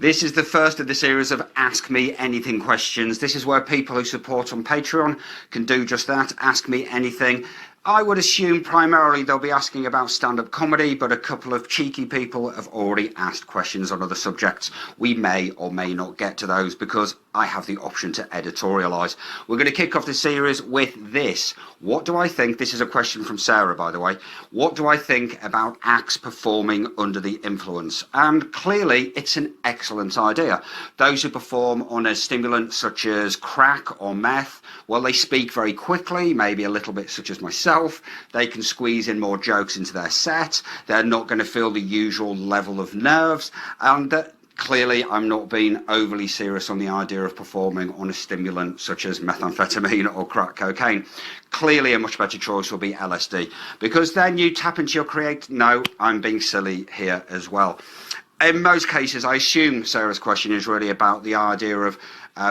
This is the first of the series of Ask Me Anything questions. This is where people who support on Patreon can do just that, ask me anything. I would assume primarily they'll be asking about stand-up comedy, but a couple of cheeky people have already asked questions on other subjects. We may or may not get to those because I have the option to editorialise. We're going to kick off the series with this. What do I think? This is a question from Sarah, by the way. What do I think about acts performing under the influence? And clearly, it's an excellent idea. Those who perform on a stimulant such as crack or meth, well, they speak very quickly, maybe a little bit such as myself. They can squeeze in more jokes into their set. They're not going to feel the usual level of nerves. And clearly, I'm not being overly serious on the idea of performing on a stimulant such as methamphetamine or crack cocaine. Clearly, a much better choice will be LSD, because then you tap into your create. No, I'm being silly here as well. In most cases, I assume Sarah's question is really about the idea of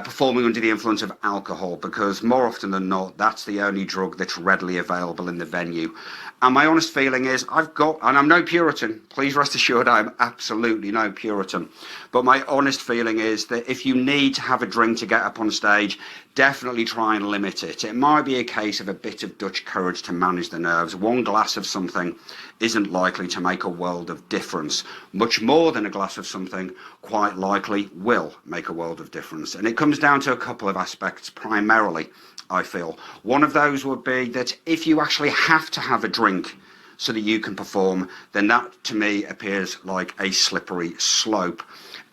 performing under the influence of alcohol, because more often than not, that's the only drug that's readily available in the venue. And my honest feeling is and I'm no Puritan, please rest assured I'm absolutely no Puritan, but my honest feeling is that if you need to have a drink to get up on stage, definitely try and limit it. It might be a case of a bit of Dutch courage to manage the nerves. One glass of something isn't likely to make a world of difference. Much more than a glass of something quite likely will make a world of difference. And it comes down to a couple of aspects primarily, I feel. One of those would be that if you actually have to have a drink so that you can perform, then that to me appears like a slippery slope.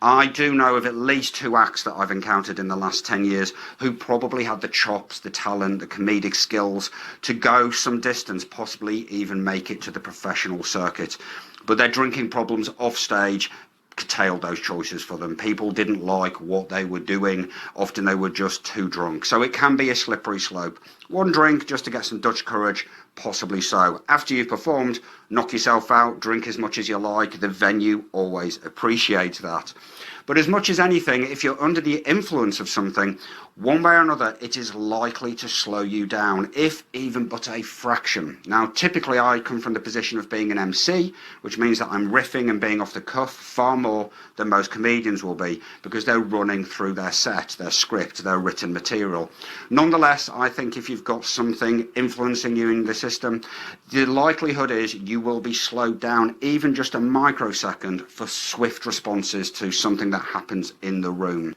I do know of at least 2 acts that I've encountered in the last 10 years who probably had the chops, the talent, the comedic skills to go some distance, possibly even make it to the professional circuit. But their drinking problems off stage curtailed those choices for them. People didn't like what they were doing. Often they were just too drunk. So it can be a slippery slope. One drink just to get some Dutch courage, possibly so. After you've performed, knock yourself out, drink as much as you like. The venue always appreciates that. But as much as anything, if you're under the influence of something, one way or another, it is likely to slow you down, if even but a fraction. Now, typically I come from the position of being an MC, which means that I'm riffing and being off the cuff far more than most comedians will be, because they're running through their set, their script, their written material. Nonetheless, I think if you've got something influencing you in the system, the likelihood is you will be slowed down even just a microsecond for swift responses to something that happens in the room.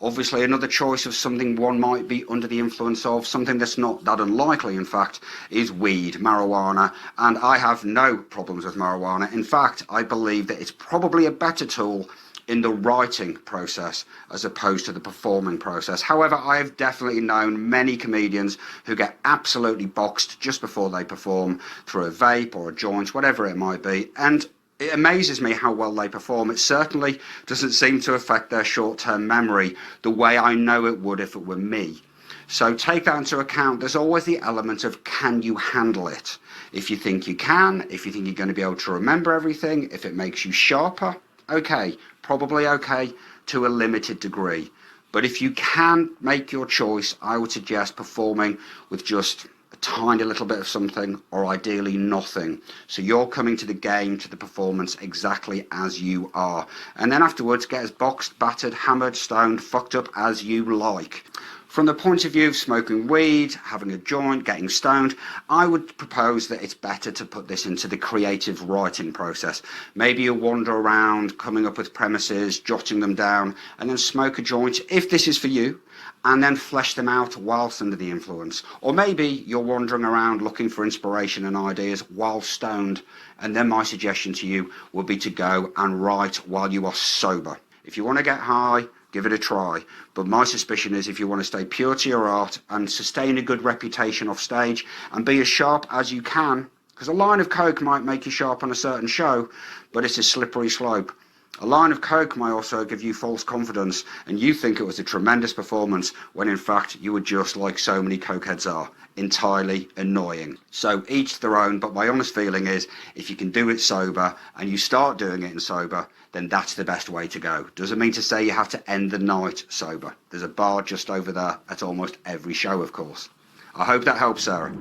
Obviously, another choice of something one might be under the influence of, something that's not that unlikely, in fact, is weed, marijuana, and I have no problems with marijuana. In fact, I believe that it's probably a better tool in the writing process as opposed to the performing process. However, I have definitely known many comedians who get absolutely boxed just before they perform through a vape or a joint, whatever it might be, and it amazes me how well they perform. It certainly doesn't seem to affect their short-term memory the way I know it would if it were me. So take that into account. There's always the element of, can you handle it? If you think you can, if you think you're going to be able to remember everything, if it makes you sharper, okay, probably okay to a limited degree. But if you can make your choice, I would suggest performing with just a tiny little bit of something, or ideally nothing. So you're coming to the game, to the performance exactly as you are. And then afterwards, get as boxed, battered, hammered, stoned, fucked up as you like. From the point of view of smoking weed, having a joint, getting stoned, I would propose that it's better to put this into the creative writing process. Maybe you wander around, coming up with premises, jotting them down, and then smoke a joint, if this is for you, and then flesh them out whilst under the influence. Or maybe you're wandering around looking for inspiration and ideas while stoned, and then my suggestion to you would be to go and write while you are sober. If you want to get high, give it a try. But my suspicion is if you want to stay pure to your art and sustain a good reputation off stage and be as sharp as you can, because a line of coke might make you sharp on a certain show, but it's a slippery slope. A line of coke might also give you false confidence and you think it was a tremendous performance when in fact you were just like so many cokeheads are, entirely annoying. So each their own, but my honest feeling is if you can do it sober and you start doing it in sober, then that's the best way to go. Doesn't mean to say you have to end the night sober. There's a bar just over there at almost every show, of course. I hope that helps, Sarah.